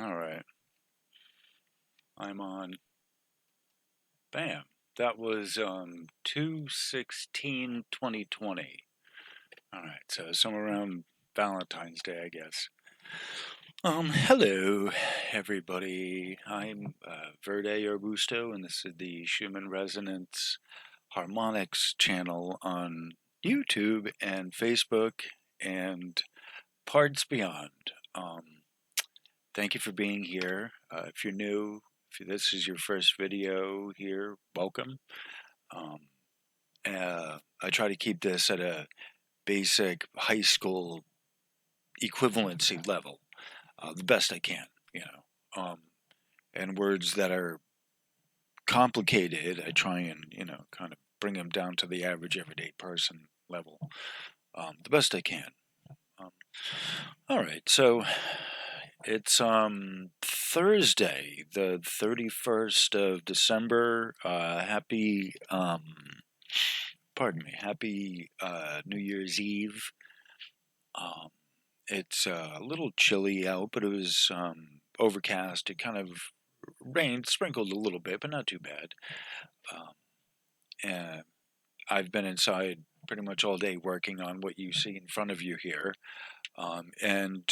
All right. I'm on. Bam. That was 2/16/2020. All right. So somewhere around Valentine's Day, I guess. Hello, everybody. I'm Verde Robusto, and this is the Schumann Resonance Harmonics channel on YouTube and Facebook and parts beyond. Thank you for being here. If you're new, if this is your first video here, welcome. Um, I try to keep this at a basic high school equivalency level, the best I can, and words that are complicated, I try and, kind of bring them down to the average everyday person level, the best I can. Um, all right, so it's Thursday, the 31st of December. Happy New Year's Eve. It's a little chilly out, but it was overcast. It kind of rained, sprinkled a little bit, but not too bad. And I've been inside pretty much all day working on what you see in front of you here. And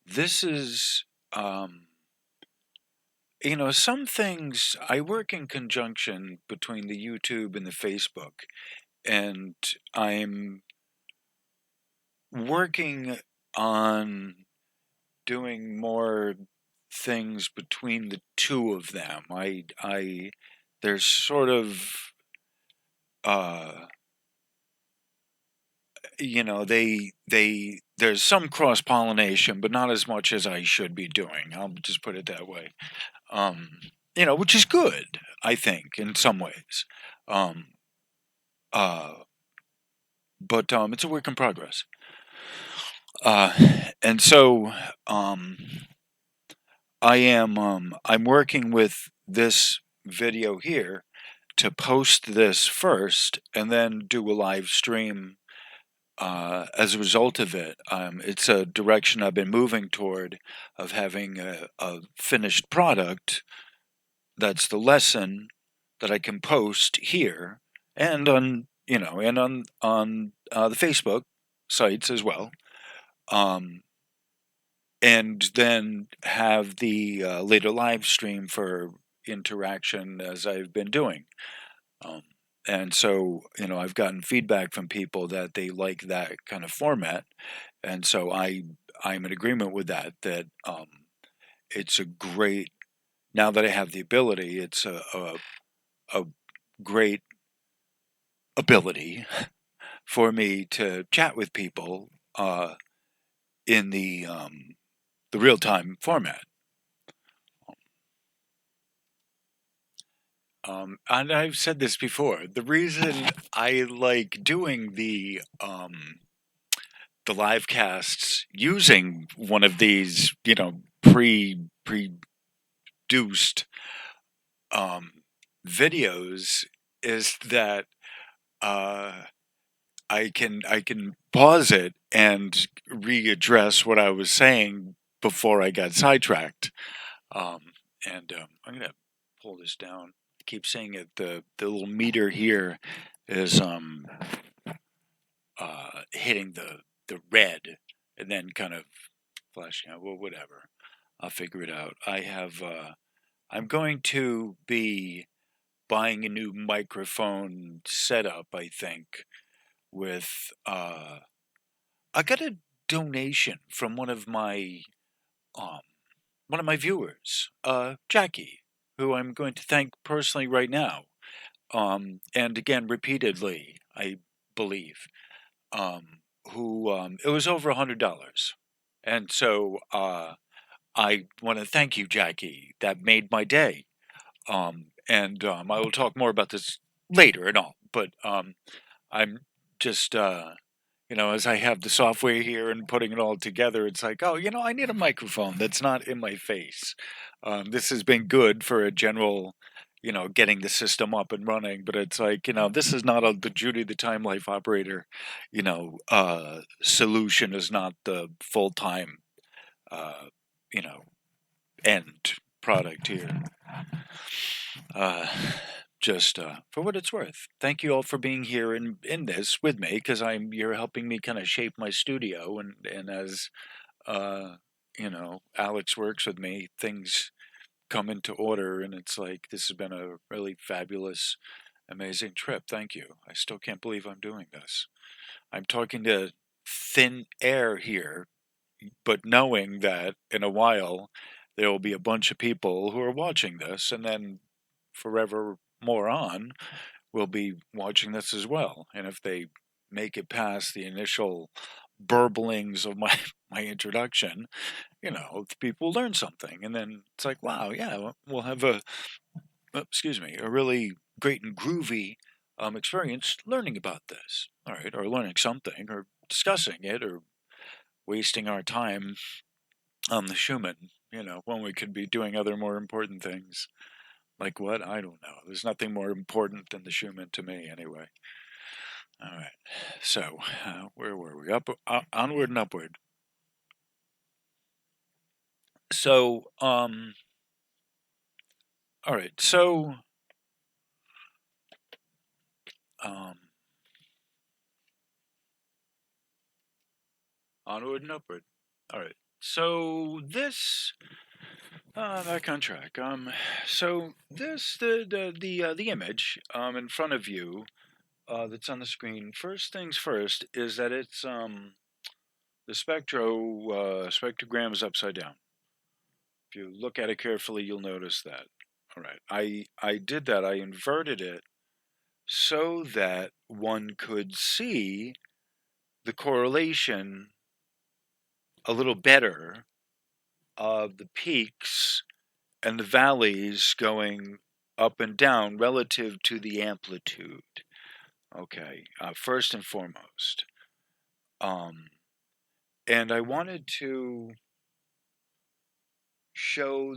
this is, some things I work in conjunction between the YouTube and the Facebook, and I'm working on doing more things between the two of them. There's sort of, there's some cross pollination, but not as much as I should be doing. I'll just put it that way. Which is good, I think, in some ways. Um, but it's a work in progress. And so I'm working with this video here to post this first and then do a live stream as a result of it. It's a direction I've been moving toward, of having a finished product that's the lesson that I can post here and on the Facebook sites as well, and then have the later live stream for interaction as I've been doing. And so, I've gotten feedback from people that they like that kind of format, and so I'm in agreement with that. It's a great, now that I have the ability, it's a great ability for me to chat with people in the real time format. And I've said this before. The reason I like doing the live casts using one of these, produced videos is that I can pause it and readdress what I was saying before I got sidetracked. And I'm gonna pull this down. I keep saying it. The little meter here is hitting the red and then kind of flashing out. Well, whatever. I'll figure it out. I'm going to be buying a new microphone setup, I think, with I got a donation from one of my viewers, Jackie, who I'm going to thank personally right now, and again repeatedly, I believe, who it was over $100, and so I want to thank you, Jackie. That made my day. And I will talk more about this later and all, but I'm just, as I have the software here and putting it all together, it's like, oh, I need a microphone that's not in my face. This has been good for a general, getting the system up and running, but it's like, this is not the Judy the Time Life operator, solution is not the full time, uh, you know, end product here. Just for what it's worth. Thank you all for being here in this with me, because you're helping me kind of shape my studio, and as uh, Alex works with me, things come into order, and it's like this has been a really fabulous, amazing trip. Thank you. I still can't believe I'm doing this. I'm talking to thin air here, but knowing that in a while there will be a bunch of people who are watching this, and then forever more on will be watching this as well. And if they make it past the initial burblings of my my introduction, the people learn something, and then it's like, wow, yeah, we'll have a really great and groovy experience learning about this. All right, or learning something, or discussing it, or wasting our time on the Schumann, when we could be doing other more important things. Like what? I don't know. There's nothing more important than the Schumann to me, anyway. All right. So, where were we? Onward and upward. So, all right. So, um, onward and upward. All right. So this, back on track. So this, the image, in front of you, that's on the screen. First things first is that it's, the spectrogram is upside down. If you look at it carefully, you'll notice that. All right. I did that. I inverted it so that one could see the correlation a little better of the peaks and the valleys going up and down relative to the amplitude. Okay, first and foremost. Um, and I wanted to show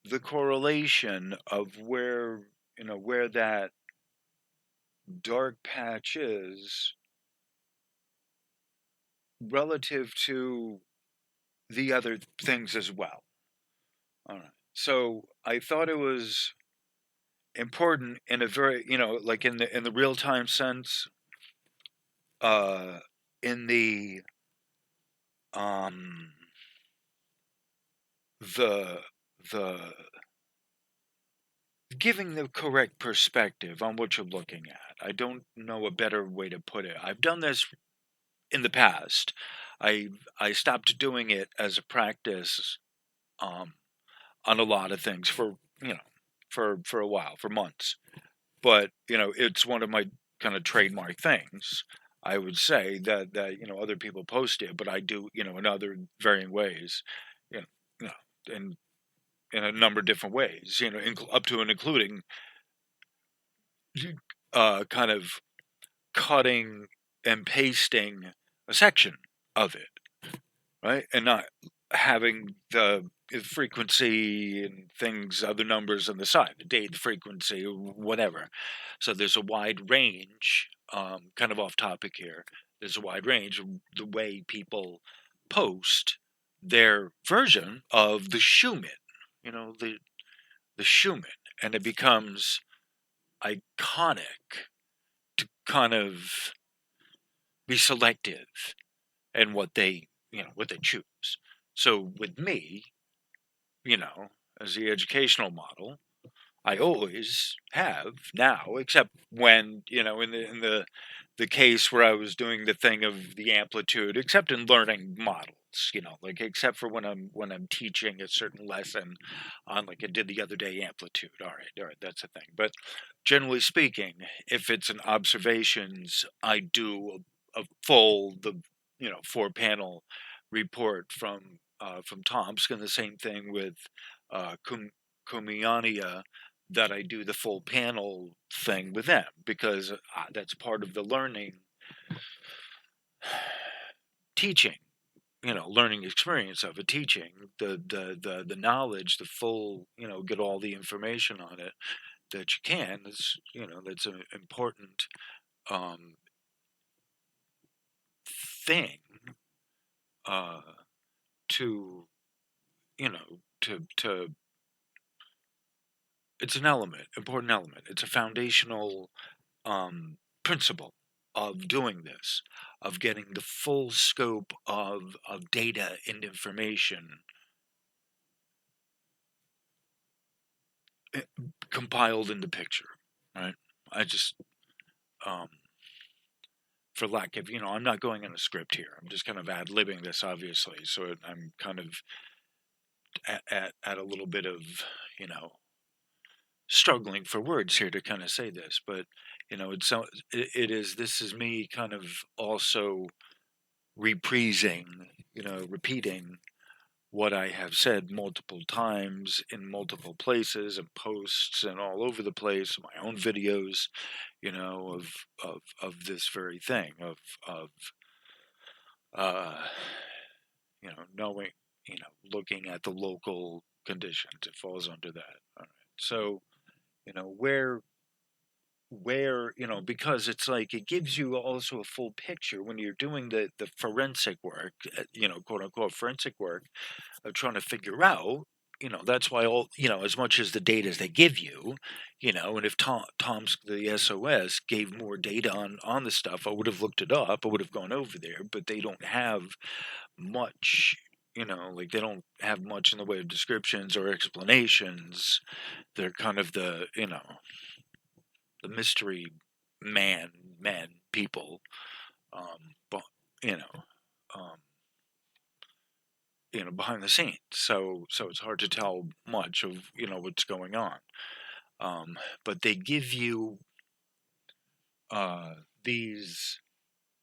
the correlation of where that dark patch is relative to the other things as well. All right. So I thought it was important in a very, like in the real time sense, uh, in um the the giving the correct perspective on what you're looking at. I don't know a better way to put it. I've done this in the past. I stopped doing it as a practice, um, on a lot of things for a while, for months. But it's one of my kind of trademark things. I would say that other people post it, but I do in other varying ways, you know, in a number of different ways, up to and including kind of cutting and pasting a section of it, right? And not having the frequency and things, other numbers on the side, the date, the frequency, whatever. So there's a wide range, kind of off topic here. There's a wide range of the way people post their version of the Schumann, the Schumann, and it becomes iconic to kind of be selective in what they choose. So with me, you know, as the educational model, I always have now, except when in the case where I was doing the thing of the amplitude, except in learning models, like except for when I'm teaching a certain lesson on, like I did the other day, amplitude. All right, that's a thing. But generally speaking, if it's an observations, I do a full the 4 panel report from Tomsk, and the same thing with Kumiania, that I do the full panel thing with them, because that's part of the learning, teaching, learning experience of a teaching, the knowledge, the full, get all the information on it that you can. That's an important um, thing, uh, to it's an important element. It's a foundational principle of doing this, of getting the full scope of data and information compiled in the picture, right? I just, um, for lack of, I'm not going in a script here. I'm just kind of ad-libbing this, obviously. So I'm kind of at a little bit of, you know, struggling for words here to kind of say this, but this is me kind of also reprising, repeating what I have said multiple times in multiple places and posts and all over the place, my own videos, of this very thing of uh, knowing, looking at the local conditions. It falls under that. All right. So, where because it's like it gives you also a full picture when you're doing the forensic work, quote unquote forensic work of trying to figure out, that's why all, as much as the data as they give you, and if Tomsk, the SOS, gave more data on the stuff, I would have looked it up, I would have gone over there, but they don't have much, like they don't have much in the way of descriptions or explanations. They're kind of the mystery men people, but you know um behind the scenes, so it's hard to tell much of what's going on, but they give you uh these,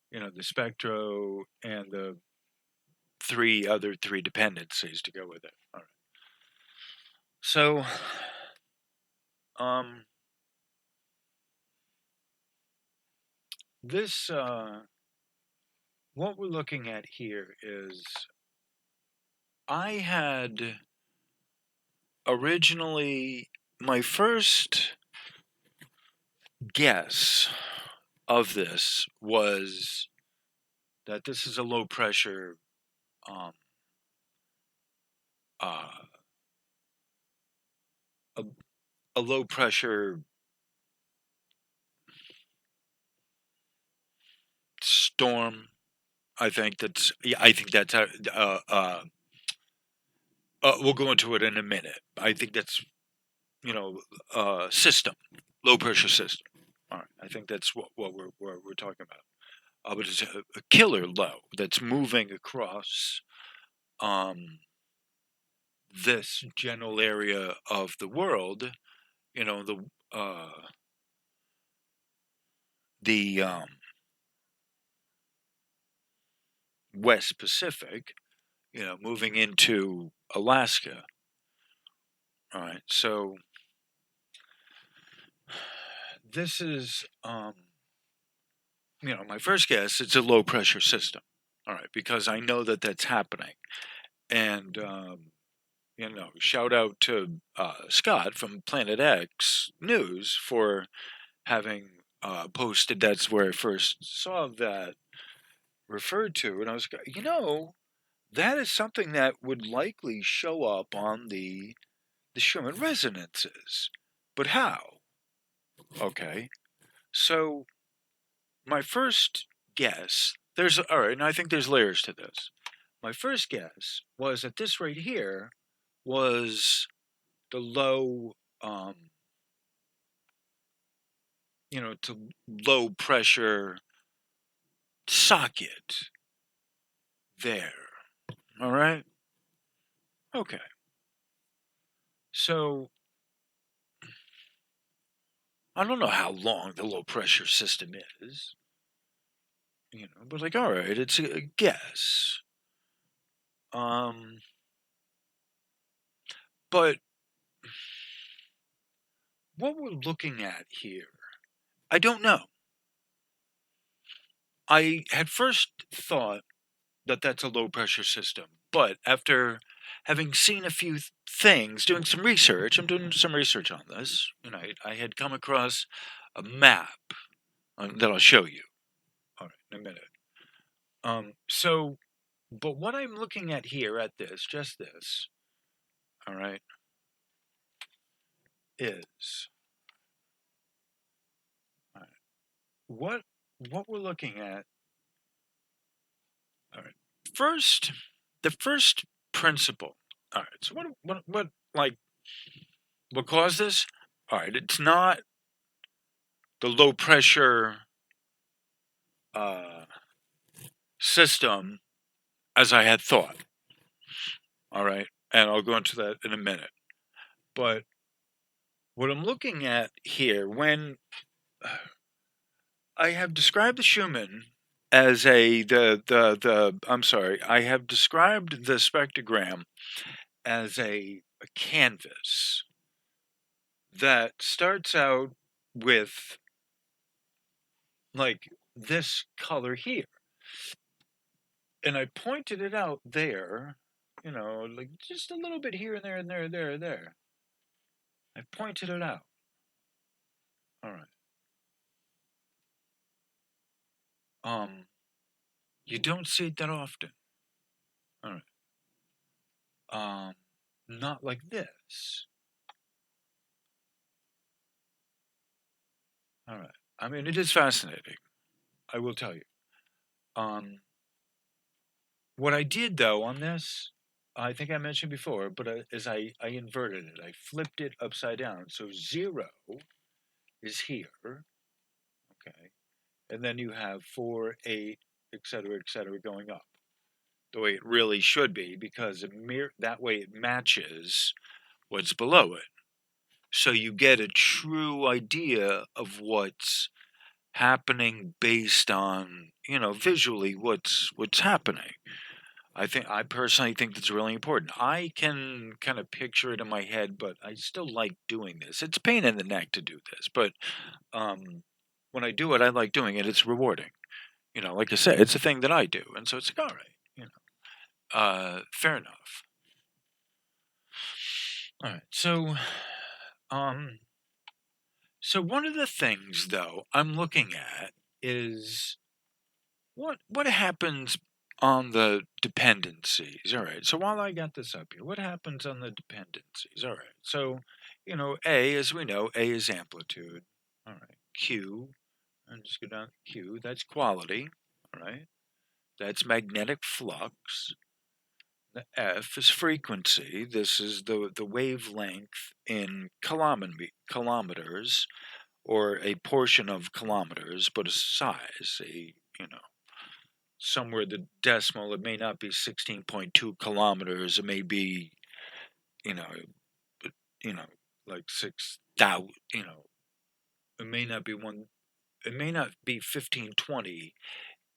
the spectro and the three dependencies to go with it. All right. So um this what we're looking at here is, I had originally, my first guess of this was that this is a low pressure, um, uh, a, a low pressure storm. I think that's we'll go into it in a minute. I think that's, you know system, low pressure system. All right, I think that's what we're talking about. But it's a killer low that's moving across um, this general area of the world. The the West Pacific, moving into Alaska. All right, so this is, my first guess. It's a low pressure system. All right, because I know that that's happening, and shout out to Scott from Planet X News for having posted. That's where I first saw that referred to, and I was, that is something that would likely show up on the Schumann Resonances. But how? Okay. So my first guess, there's all right, and I think there's layers to this. My first guess was that this right here was the low, um, to low pressure socket there. All right. Okay. So I don't know how long the low pressure system is, but like, all right, it's a guess. Um, but what we're looking at here, I don't know. I had first thought that that's a low pressure system, but after having seen a few things, doing some research, I'm doing some research on this, I had come across a map that I'll show you. All right, in a minute. But what I'm looking at here, at this, just this, all right, is all right, what we're looking at. All right, first, the first principle. All right, so what like what caused this? All right, it's not the low pressure uh, system as I had thought. All right, and I'll go into that in a minute. But what I'm looking at here, when I have described the Schumann as the I'm sorry, I have described the spectrogram as a canvas that starts out with like this color here. And I pointed it out there, like just a little bit here and there and there, there, there. I pointed it out. All right. You don't see it that often. All right. Not like this. All right. I mean, it is fascinating. I will tell you. Um, what I did though on this, I think I mentioned before, but is I inverted it. I flipped it upside down. So 0 is here, okay, and then you have 4, 8, et cetera, going up the way it really should be because that way it matches what's below it. So you get a true idea of what's happening based on, visually what's happening. I personally think that's really important. I can kind of picture it in my head, but I still like doing this. It's a pain in the neck to do this, but when I do it, I like doing it. It's rewarding. Like I said, it's a thing that I do, and so it's like, all right, fair enough. All right, um, so one of the things though I'm looking at is what happens on the dependencies. All right, so while I got this up here, what happens on the dependencies? All right, so A, as we know, A is amplitude. All right, Q, and just go down to Q, that's quality. All right, that's magnetic flux. The F is frequency. This is the wavelength in kilometers, or a portion of kilometers, but a size, somewhere the decimal. It may not be 16.2 kilometers. It may be, you know, you know, like 6,000. It may not be one. It may not be 1520.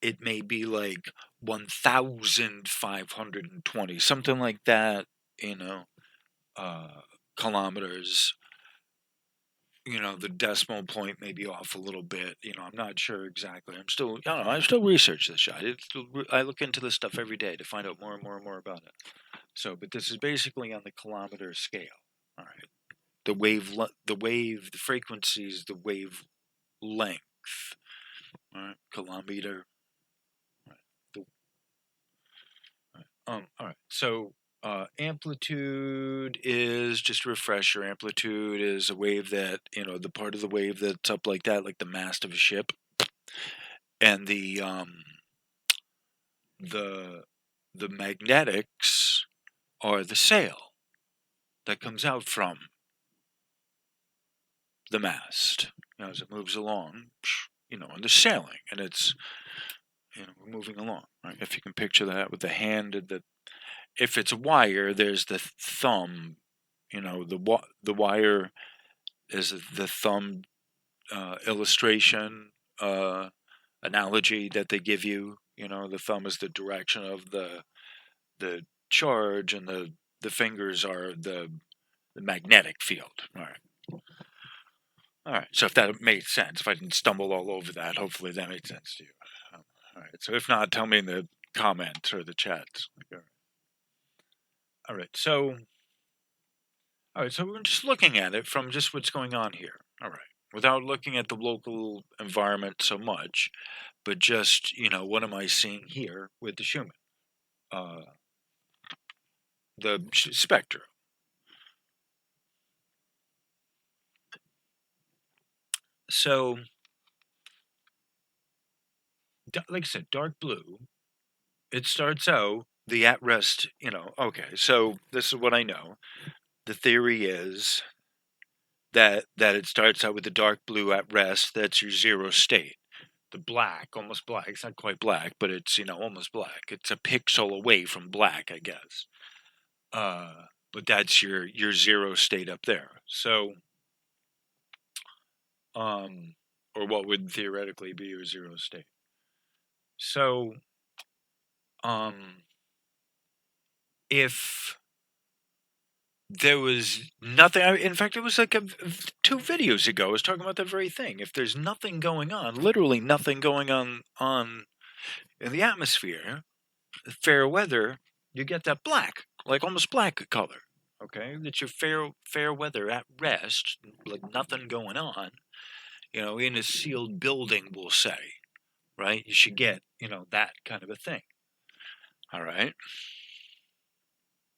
It may be like 1,520, something like that. You know, kilometers. The decimal point may be off a little bit. I'm not sure exactly. I'm still researching this shit. I look into this stuff every day to find out more and more and more about it. So, but this is basically on the kilometer scale. All right. The frequencies, the wave length. All right. Kilometer. All right. All right. So, amplitude is just a refresher. Amplitude is a wave that, the part of the wave that's up like that, like the mast of a ship, and the magnetics are the sail that comes out from the mast, as it moves along, and the sailing, and it's, we're moving along. Right? If you can picture that with the hand, if it's a wire, there's the thumb. The wire is the thumb illustration analogy that they give you. The thumb is the direction of the charge, and the fingers are the magnetic field. All right. All right. So if that made sense, if I didn't stumble all over that, hopefully that made sense to you. All right. So if not, tell me in the comments or the chats. All right. So we're just looking at it from just what's going on here. All right. Without looking at the local environment so much, but just, what am I seeing here with the Schumann? The spectrum. So, like I said, dark blue, it starts out the at rest, okay, so this is what I know. The theory is that it starts out with the dark blue at rest, that's your zero state. The black, almost black, it's not quite black, but it's, almost black. It's a pixel away from black, I guess. But that's your zero state up there. So, or what would theoretically be your zero state. So, if there was nothing, in fact, it was like 2 videos ago, I was talking about that very thing. If there's nothing going on, literally nothing going on in the atmosphere, fair weather, you get that black, like almost black color. Okay, that's your fair weather at rest, like nothing going on. In a sealed building, we'll say, right? You should get that kind of a thing. All right.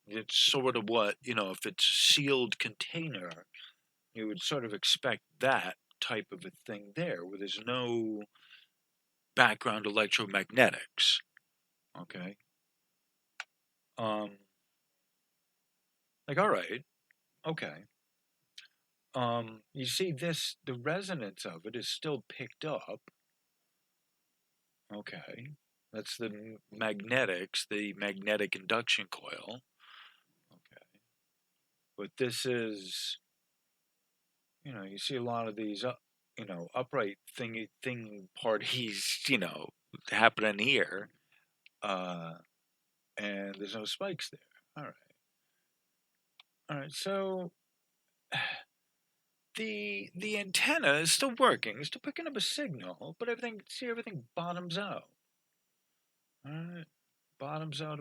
It's sort of what if it's a sealed container, you would sort of expect that type of a thing there, where there's no background electromagnetics. Okay. Like, all right, okay. You see this, the resonance of it is still picked up. Okay. That's the magnetics, the magnetic induction coil. Okay. But this is, you see a lot of these, upright thing parties, happening here. And there's no spikes there. All right. All right. So the antenna is still working, it's still picking up a signal, but everything bottoms out. All right. Bottoms out,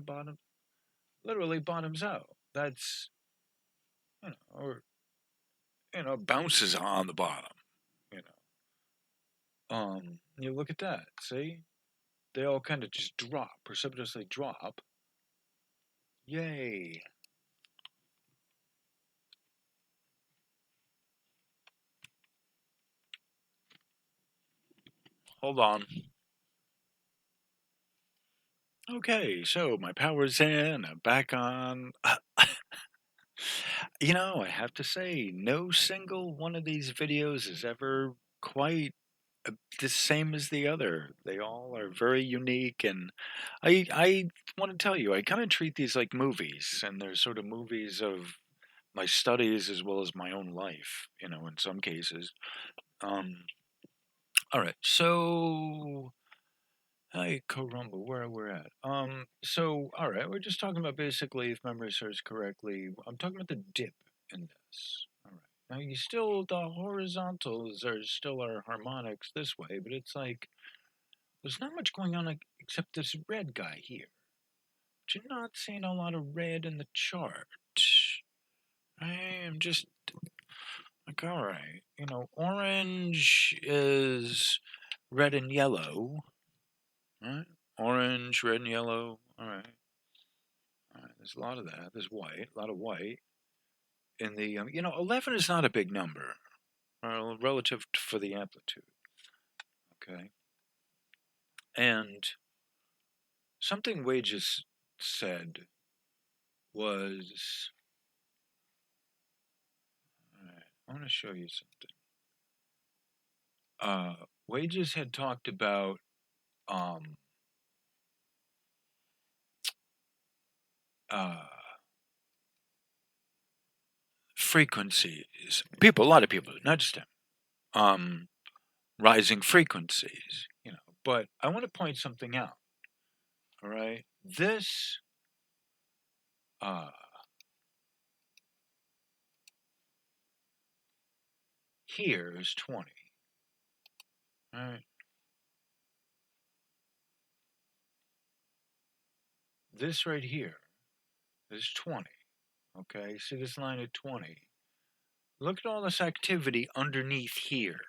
literally bottoms out. That's or bounces on the bottom. You look at that. See, they all kind of just drop, precipitously drop. Yay! Hold on. Okay, so my power's in, I'm back on. I have to say, no single one of these videos is ever quite the same as the other. They all are very unique, and I want to tell you, I kind of treat these like movies, and they're sort of movies of my studies as well as my own life. In some cases. All right, so hi, Carumba, where we're at. So all right, we're just talking about basically, if memory serves correctly, I'm talking about the dip in this. All right. Now the horizontals are still our harmonics this way, but it's like there's not much going on except this red guy here. But you're not seeing a lot of red in the chart. I am just like, all right, orange is red and yellow. Right? Orange, red, and yellow. All right. All right. There's a lot of that. There's white, a lot of white. In the 11 is not a big number, relative for the amplitude. Okay. And something Wages said was, all right, I want to show you something. Wages had talked about frequencies. A lot of people, not just him. Rising frequencies, But I want to point something out. All right, this here is 20. All right, this right here is 20. Okay, see this line at 20. Look at all this activity underneath here.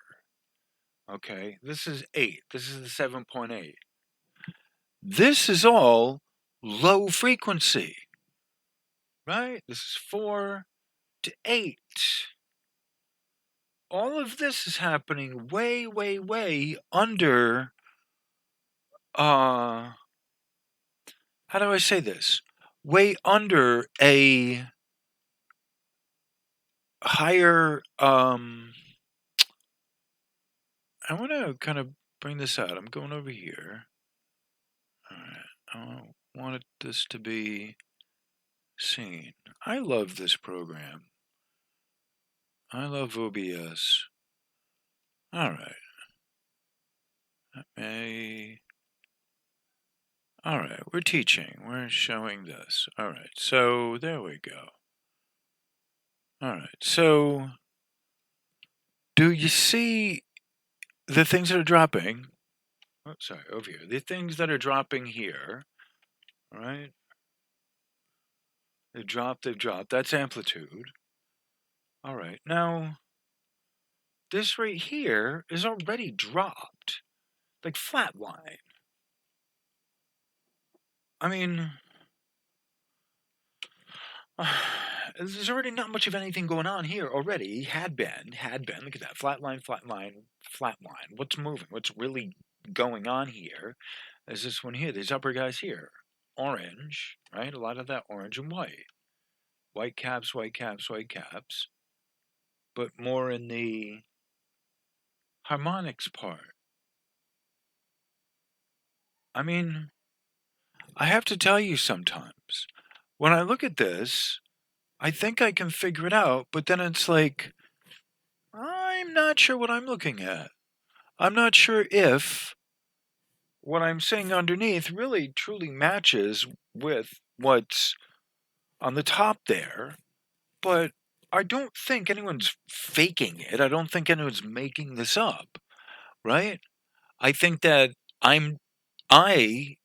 Okay, this is 8. This is the 7.8. This is all low frequency. Right? This is 4 to 8. all of this is happening way, way, way under, how do I say this? Way under a higher, I want to kind of bring this out. I'm going over here. All right. I want this to be seen. I love this program. I love OBS. All right. All right, we're teaching. We're showing this. All right, so there we go. All right, so do you see the things that are dropping? Oh, sorry, over here. The things that are dropping here, all right? They've dropped. That's amplitude. All right, now this right here is already dropped, like flatline. I mean, there's already not much of anything going on here already. Had been. Look at that. Flatline. What's moving? What's really going on here? Is this one here? These upper guys here. Orange, right? A lot of that orange and white. White caps. But more in the harmonics part. I mean, I have to tell you sometimes, when I look at this, I think I can figure it out, but then it's like, I'm not sure what I'm looking at. I'm not sure if what I'm seeing underneath really truly matches with what's on the top there, but I don't think anyone's faking it. I don't think anyone's making this up, right? I think that I,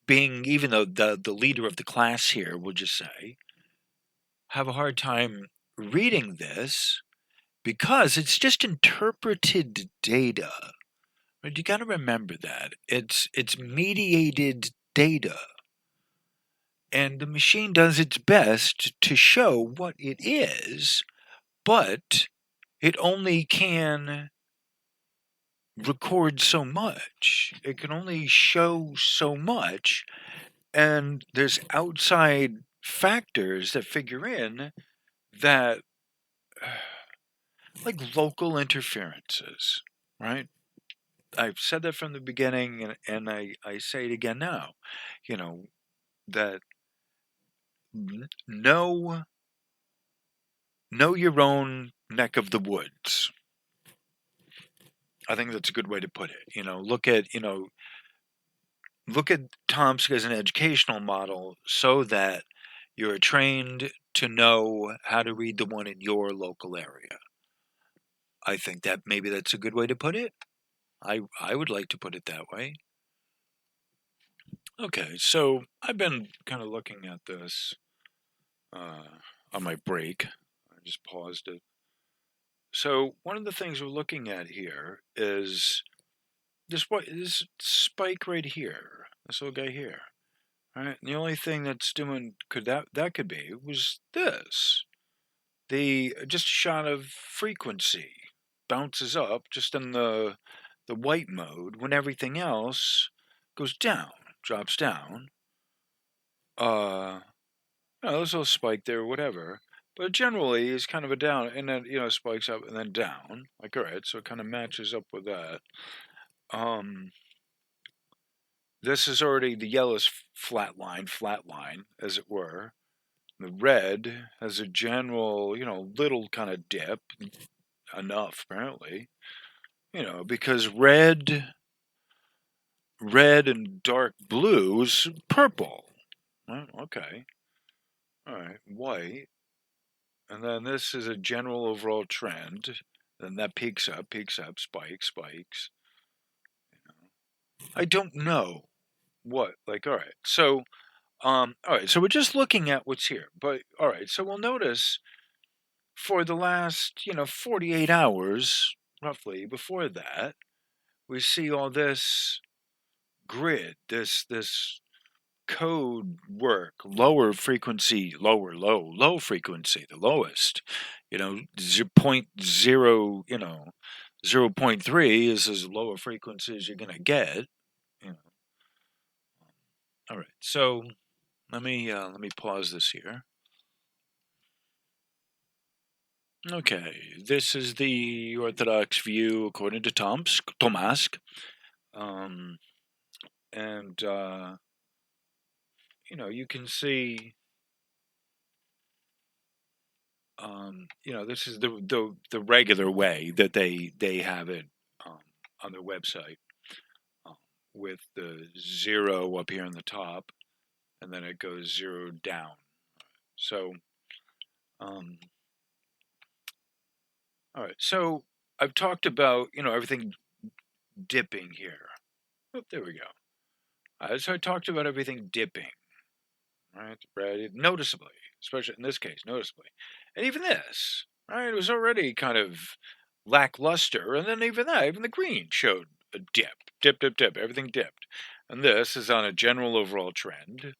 being even though the leader of the class here, would just say, have a hard time reading this because it's just interpreted data. But you got to remember that it's mediated data, and the machine does its best to show what it is, but it only can record so much. It can only show so much, and there's outside factors that figure in that, like local interferences, right? I've said that from the beginning, and I say it again now, that know your own neck of the woods. I think that's a good way to put it. Look at Tomsk as an educational model so that you're trained to know how to read the one in your local area. I think that maybe that's a good way to put it. I would like to put it that way. Okay, so I've been kind of looking at this on my break. I just paused it. So one of the things we're looking at here is this spike right here, this little guy here. All right, and the only thing that's doing that could be was this. Just a shot of frequency bounces up just in the white mode when everything else goes down, drops down. There's a little spike there, whatever. But generally, it's kind of a down, and then spikes up and then down. Like, all right, so it kind of matches up with that. This is already the yellow's flat line, as it were. The red has a general, little kind of dip, enough apparently, because red and dark blue is purple. Okay. All right, white. And then this is a general overall trend. Then that peaks up, spikes. I don't know what. Like, all right. So, all right. So we're just looking at what's here. But all right. So we'll notice for the last, 48 hours, roughly, before that, we see all this grid, this code work? Lower frequency, low frequency, the lowest. 0.0, 0.3 is as low a frequency as you're gonna get. You know. All right. So let me pause this here. Okay, this is the Orthodox view according to Tomsk, and you can see, this is the regular way that they have it on their website, um, with the 0 up here on the top, and then it goes 0 down. So, all right. So I've talked about everything dipping here. Oh, there we go. So I talked about everything dipping, right? Noticeably, especially in this case, noticeably. And even this, right, it was already kind of lackluster. And then even the green showed a dip. Everything dipped. And this is on a general overall trend.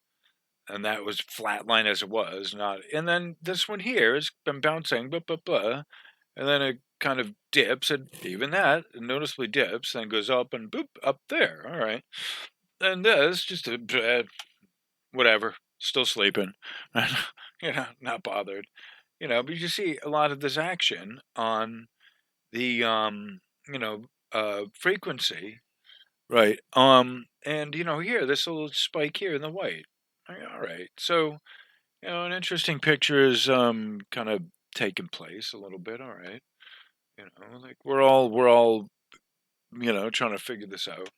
And that was flatline as it was. And then this one here has been bouncing, and then it kind of dips, and even that noticeably dips, then goes up and boop, up there. All right. And this, just whatever, still sleeping, not bothered, but you see a lot of this action on the frequency, right? And here, this little spike here in the white. All right, so an interesting picture is kind of taking place a little bit. All right, like we're all trying to figure this out,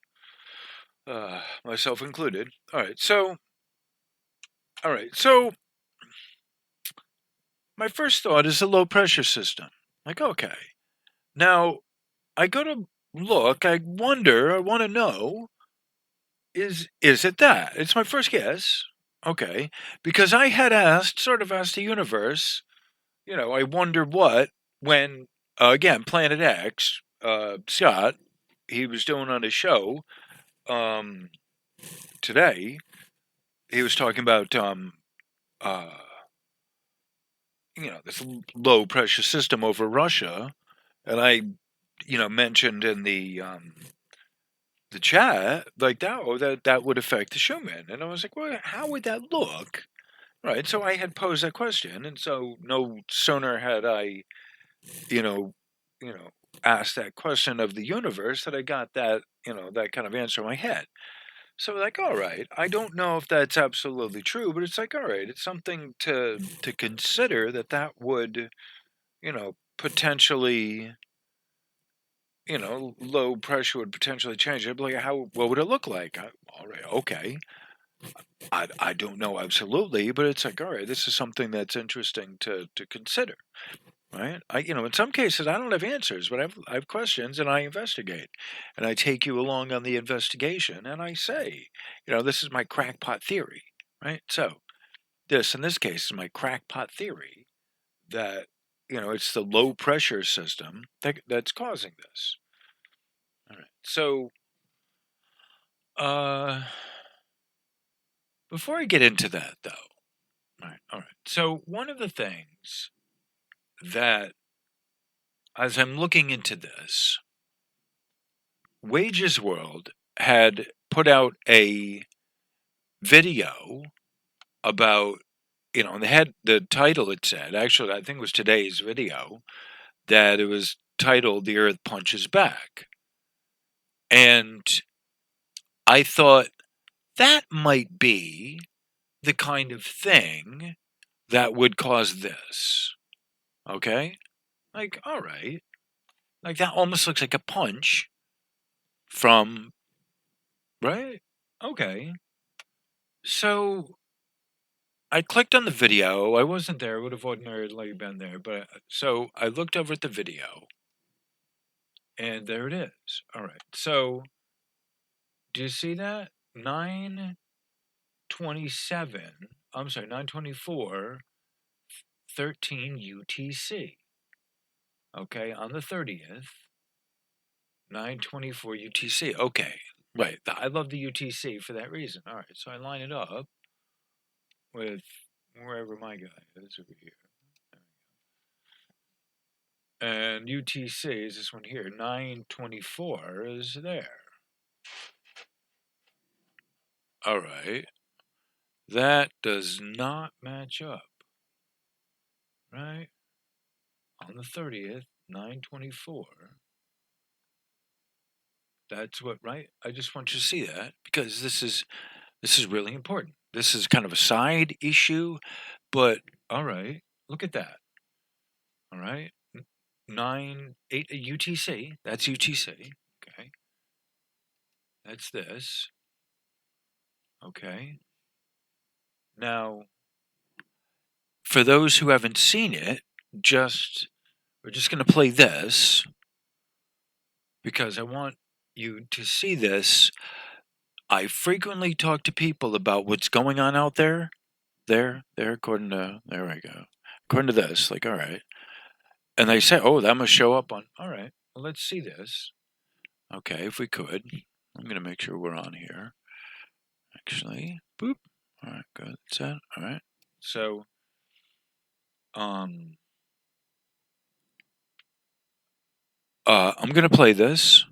myself included. All right, so my first thought is a low pressure system. Like, okay, now I go to look, I wonder, I want to know, is it that? It's my first guess. Okay, because I had sort of asked the universe, I wonder what, when, again, Planet X, Scott, he was doing on his show today, he was talking about uh, this low pressure system over Russia, and I mentioned in the chat like that, that would affect the Schumann, and I was like, well, how would that look? Right. So I had posed that question, and so no sooner had I, you know, you know, asked that question of the universe that I got that, that kind of answer in my head. So like, all right, I don't know if that's absolutely true, but it's like, all right, it's something to consider that would, potentially, low pressure would potentially change it. Like, what would it look like? All right, okay. I don't know absolutely, but it's like, all right, this is something that's interesting to consider, right? In some cases I don't have answers, but I have questions, and I investigate, and I take you along on the investigation, and I say, this is my crackpot theory, right? So this, in this case, is my crackpot theory that it's the low pressure system that's causing this. All right. So, uh, before I get into that, though, all right. So one of the things that, as I'm looking into this, Wages World had put out a video about, and they had the title, it said, actually, I think it was today's video, that it was titled "The Earth Punches Back." And I thought that might be the kind of thing that would cause this. Okay? Like, all right. Like, that almost looks like a punch from, right? Okay. So I clicked on the video. I wasn't there. I would have ordinarily been there. But so I looked over at the video, and there it is. All right. So do you see that? 927. I'm sorry, 924, 13 UTC. Okay, on the 30th, 924 UTC. Okay. Right. I love the UTC for that reason. All right. So I line it up with wherever my guy is over here. And UTC is this one here. 924 is there. All right. That does not match up. Right? On the 30th, 924. That's what, right? I just want you to see that because this is really important. This is kind of a side issue, but all right, look at that. All right. 8 UTC. That's UTC. Okay. That's this. Okay. Now, for those who haven't seen it, we're just going to play this because I want you to see this. I frequently talk to people about what's going on out there. There, according to, there we go. According to this, like, all right. And they say, oh, that must show up on, all right, well, let's see this. Okay, if we could. I'm going to make sure we're on here. Actually, boop. All right, good. That's it. All right. So, I'm going to play this.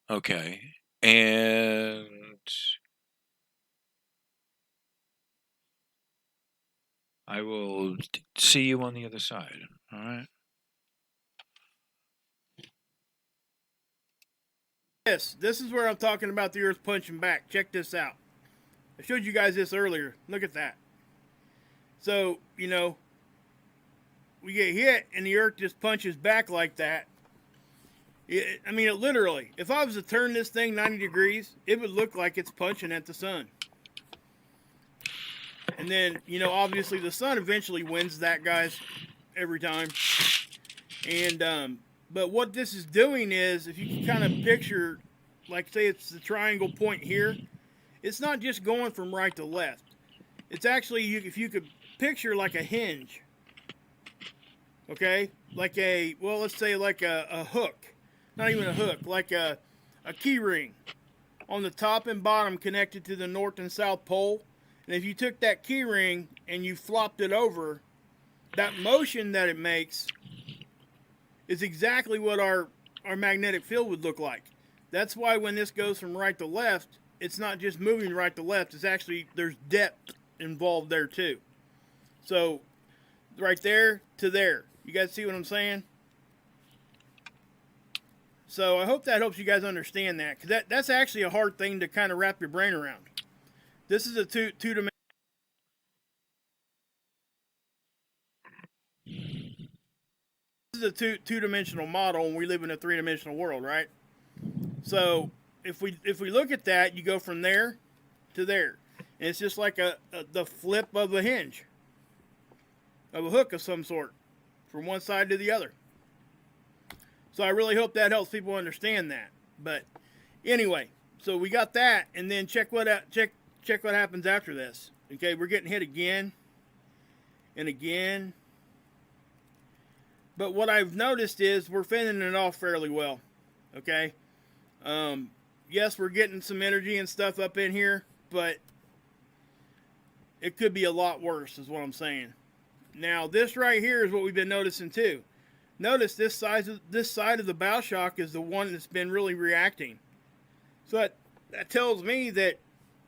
Okay. And I will see you on the other side. All right. This is where I'm talking about the Earth punching back. Check this out. I showed you guys this earlier. Look at that. So, you know, we get hit and the Earth just punches back like that. I mean, it literally, if I was to turn this thing 90 degrees, it would look like it's punching at the sun. And then, you know, obviously the sun eventually wins that, guys, every time. And, but what this is doing is, if you can kind of picture, like say it's the triangle point here, it's not just going from right to left. It's actually, if you could picture like a hinge, okay? Like well, let's say like a hook. Not even a hook, like a key ring on the top and bottom connected to the North and South Pole. And if you took that key ring and you flopped it over, that motion that it makes is exactly what our magnetic field would look like. That's why when this goes from right to left, it's not just moving right to left. It's actually, there's depth involved there too. So, right there to there. You guys see what I'm saying? So I hope that helps you guys understand that, because that's actually a hard thing to kind of wrap your brain around. This is a two-dimensional. This is a two-dimensional model, and we live in a three-dimensional world, right? So if we look at that, you go from there to there, and it's just like the flip of a hinge, of a hook of some sort, from one side to the other. So I really hope that helps people understand that. But anyway, so we got that, and then check what happens after this. Okay, we're getting hit again and again. But what I've noticed is we're fending it off fairly well. Okay. Yes, we're getting some energy and stuff up in here, but it could be a lot worse, is what I'm saying. Now, this right here is what we've been noticing too. Notice this side of the bow shock is the one that's been really reacting. So that tells me that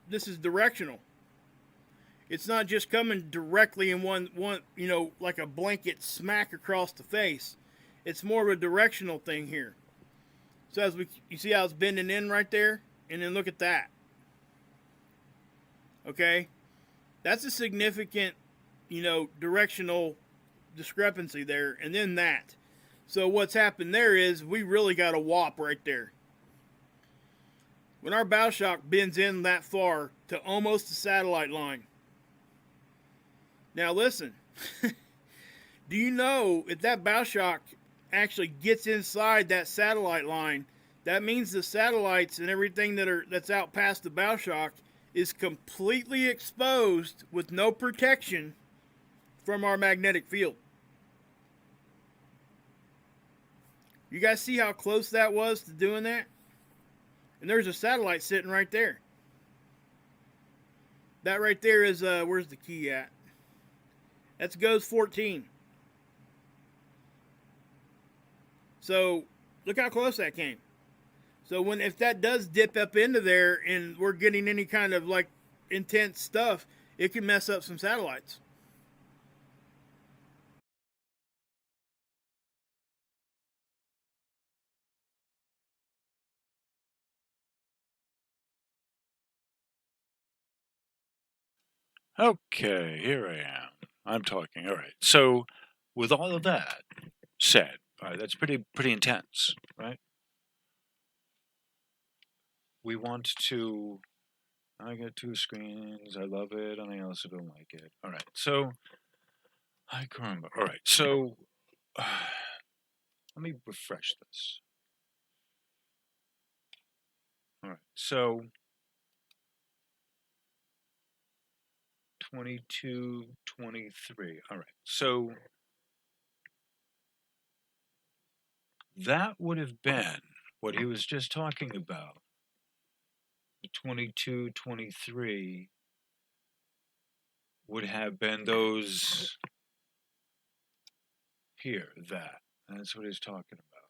this is directional. It's not just coming directly in one, you know, like a blanket smack across the face. It's more of a directional thing here. So you see how it's bending in right there? And then look at that. Okay? That's a significant, you know, directional discrepancy there. And then that. So what's happened there is we really got a whop right there. When our bow shock bends in that far to almost the satellite line. Now listen, do you know if that bow shock actually gets inside that satellite line, that means the satellites and everything that's out past the bow shock is completely exposed with no protection from our magnetic field. You guys see how close that was to doing that? And there's a satellite sitting right there. That right there is where's the key at? That's GOES 14. So look how close that came. So if that does dip up into there and we're getting any kind of like intense stuff, it can mess up some satellites. Okay, here I am. I'm talking. All right. So, with all of that said, all right, that's pretty intense, right? We want to. I got two screens. I love it, and I also don't like it. All right. So, I remember. All right. So, let me refresh this. All right. So, 22, 23. All right. So, that would have been what he was just talking about. The 22, 23 would have been those here, that. That's what he's talking about.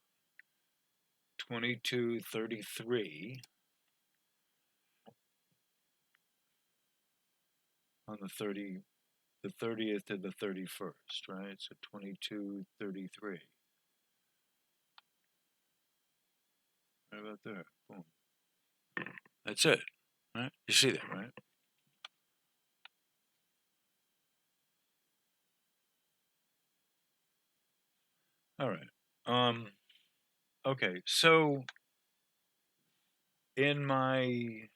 22, 33 on the 30th to the 31st, right? So 22, 33. Right about there. Boom. That's it. Right? You see that, right? All right. Okay, so in my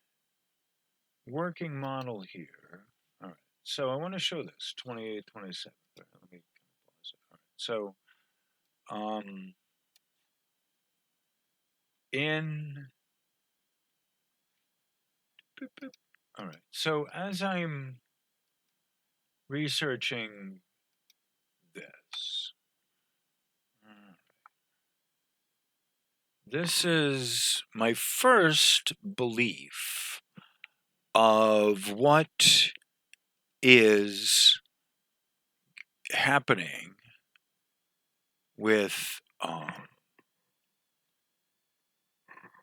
working model here, all right, so I want to show this 28, 27. Right, let me pause it. All right, so in all right, so as I'm researching this, this is my first belief of what is happening with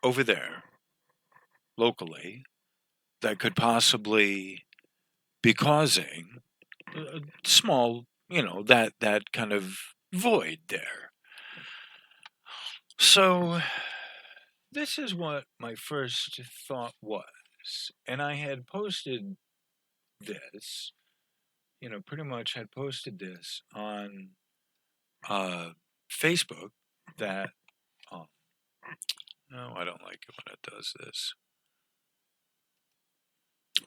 over there locally that could possibly be causing a small, that kind of void there. So this is what my first thought was, and I had posted this, pretty much had posted this on Facebook that, um, no, I don't like it when it does this.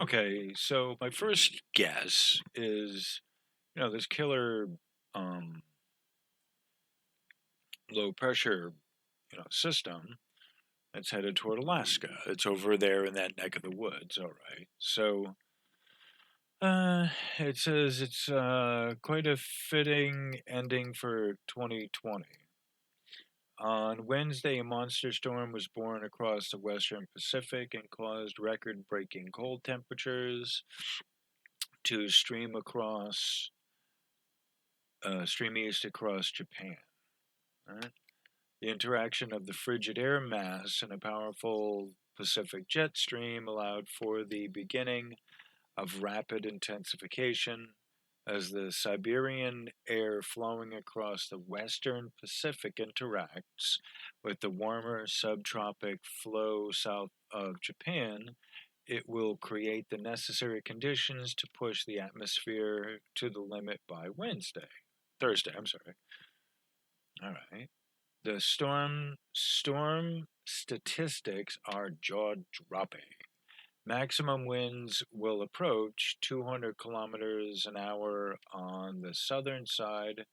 Okay, so my first guess is, this killer low pressure, system that's headed toward Alaska. It's over there in that neck of the woods. All right. So it says it's quite a fitting ending for 2020. On Wednesday, a monster storm was born across the western Pacific and caused record breaking cold temperatures to stream east across Japan. Right? The interaction of the frigid air mass and a powerful Pacific jet stream allowed for the beginning of rapid intensification as the Siberian air flowing across the western Pacific interacts with the warmer subtropic flow south of Japan. It will create the necessary conditions to push the atmosphere to the limit by Thursday, I'm sorry. All right. The storm statistics are jaw-dropping. Maximum winds will approach 200 kilometers an hour on the southern side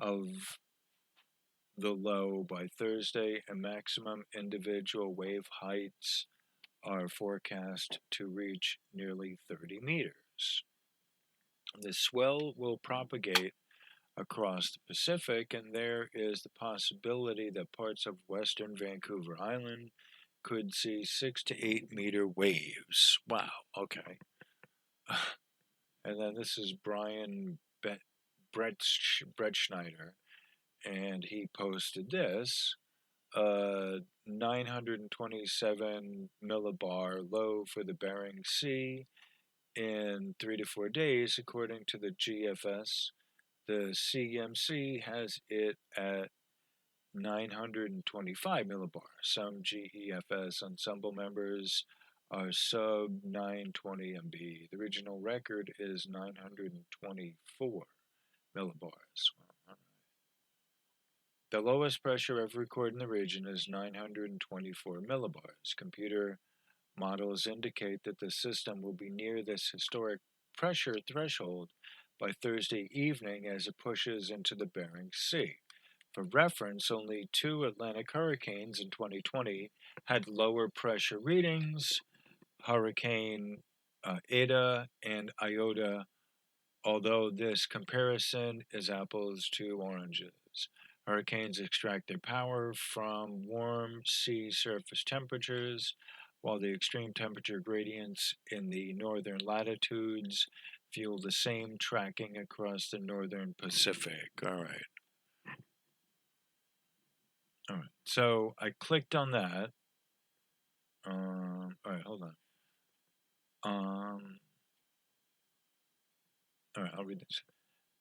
of the low by Thursday, and maximum individual wave heights are forecast to reach nearly 30 meters. The swell will propagate across the Pacific, and there is the possibility that parts of western Vancouver Island could see 6 to 8 meter waves. Wow, okay. And then this is Brian Brettschneider, and he posted this 927 millibar low for the Bering Sea in 3 to 4 days, according to the GFS. The CMC has it at 925 millibar. Some GEFS ensemble members are sub 920 MB. The original record is 924 millibars. The lowest pressure ever recorded in the region is 924 millibars. Computer models indicate that the system will be near this historic pressure threshold by Thursday evening as it pushes into the Bering Sea. For reference, only 2 Atlantic hurricanes in 2020 had lower pressure readings, Hurricane Eta and Iota, although this comparison is apples to oranges. Hurricanes extract their power from warm sea surface temperatures, while the extreme temperature gradients in the northern latitudes fuel the same tracking across the northern Pacific. All right. All right. So I clicked on that. All right, hold on. All right, I'll read this.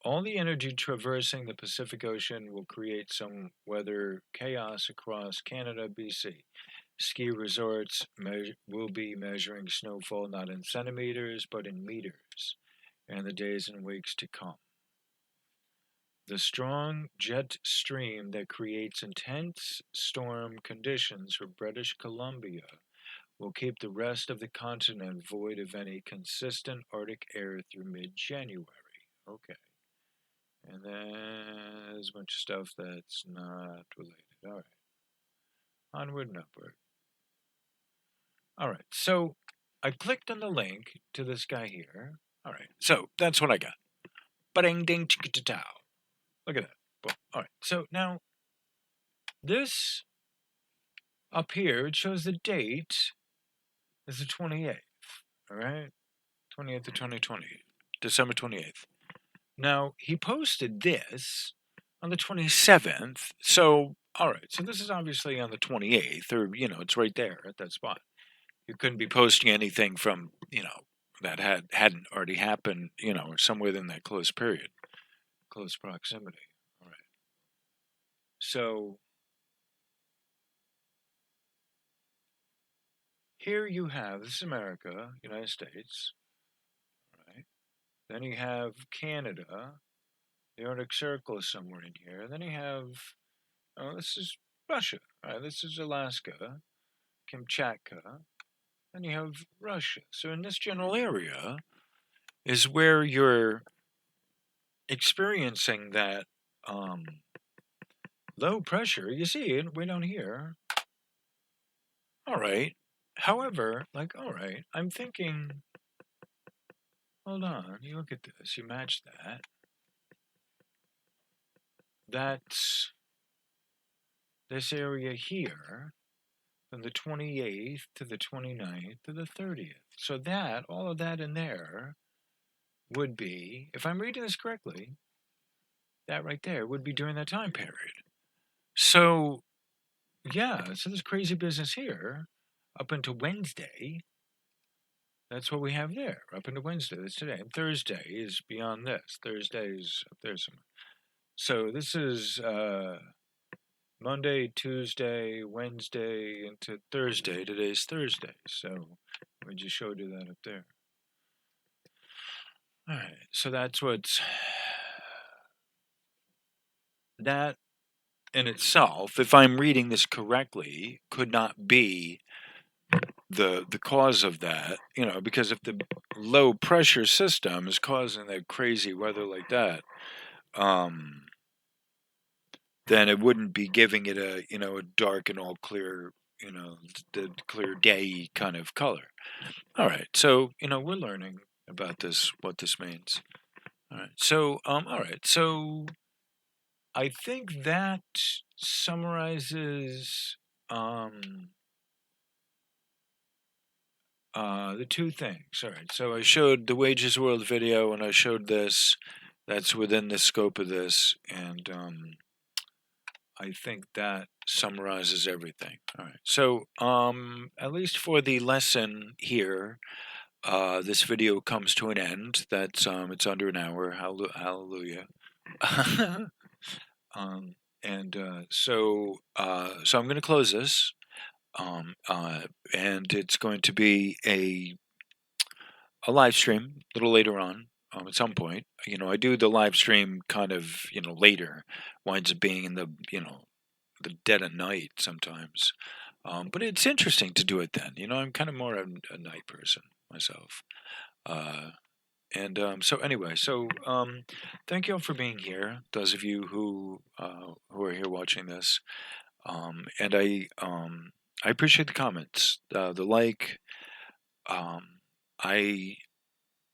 All the energy traversing the Pacific Ocean will create some weather chaos across Canada, BC. Ski resorts will be measuring snowfall not in centimeters but in meters in the days and weeks to come. The strong jet stream that creates intense storm conditions for British Columbia will keep the rest of the continent void of any consistent Arctic air through mid-January. Okay. And then there's a bunch of stuff that's not related. All right. Onward and upward. All right. So I clicked on the link to this guy here. All right. So that's what I got. Ba-ding ding chicka-ta-tow. Look at that. Boom. All right. So now this up here, it shows the date is the 28th. All right. 28th of 2020. December 28th. Now, he posted this on the 27th. So, all right. So this is obviously on the 28th, or, it's right there at that spot. You couldn't be posting anything from, that hadn't already happened, or somewhere within that close period, close proximity. All right. So, here you have, this is America, United States, right? Then you have Canada, the Arctic Circle is somewhere in here. Then you have, this is Russia, right? This is Alaska, Kamchatka. Then you have Russia. So in this general area is where you're experiencing that low pressure. You see it way down here. All right. However, all right, I'm thinking, hold on, you look at this, you match that. That's this area here from the 28th to the 29th to the 30th. So that, all of that in there would be, if I'm reading this correctly, that right there would be during that time period. So, yeah, so this crazy business here up until Wednesday, that's what we have there, up into Wednesday, that's today. And Thursday is beyond this. Thursday is up there somewhere. So this is Monday, Tuesday, Wednesday, into Thursday. Today's Thursday. So we just showed you that up there. All right, so that's what's... That in itself, if I'm reading this correctly, could not be the cause of that, because if the low pressure system is causing that crazy weather like that, then it wouldn't be giving it a dark and all clear, the clear day kind of color. All right, so we're learning about this, what this means. All right, so all right, so I think that summarizes The two things. All right. So I showed the Wages World video, and I showed this. That's within the scope of this, and I think that summarizes everything. All right. So, at least for the lesson here, this video comes to an end. That's it's under an hour. Hallelujah. um, so I'm going to close this. Um, uh, and it's going to be a live stream a little later on. At some point, I do the live stream kind of, later, winds up being in the dead of night sometimes. But it's interesting to do it then. I'm kind of more a night person myself. Uh, so anyway, thank you all for being here. Those of you who are here watching this, and I appreciate the comments, the like. I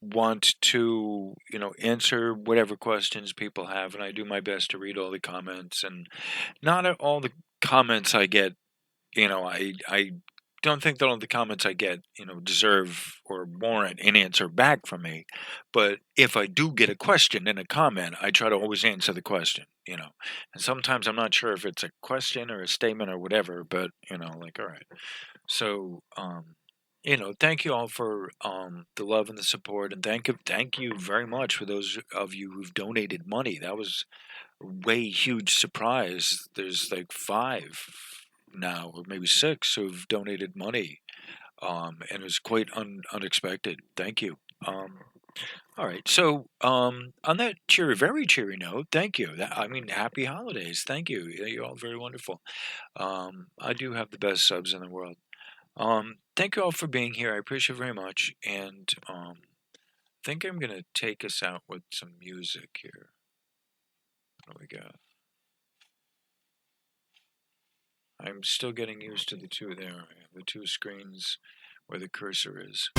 want to answer whatever questions people have, and I do my best to read all the comments. And not all the comments I get, I don't think that all the comments I get deserve or warrant an answer back from me. But if I do get a question in a comment, I try to always answer the question. And sometimes I'm not sure if it's a question or a statement or whatever, but like, all right. So thank you all for the love and the support, and thank you very much for those of you who've donated money. That was a way huge surprise. There's like 5 now, or maybe 6, who've donated money, and it was quite unexpected. Thank you. All right, so on that very cheery note, thank you. I mean, happy holidays. Thank you. You're all very wonderful. I do have the best subs in the world. Thank you all for being here. I appreciate it very much. And I think I'm going to take us out with some music here. What do we got? I'm still getting used to the two there, the 2 screens where the cursor is.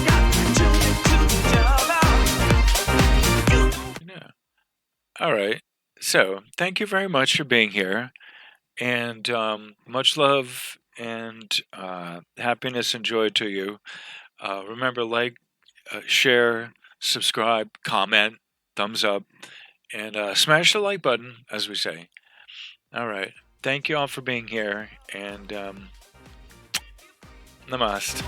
Yeah. All right. So thank you very much for being here. And much love and happiness and joy to you. Remember, like, share, subscribe, comment, thumbs up, and smash the like button, as we say. All right. Thank you all for being here, and namaste.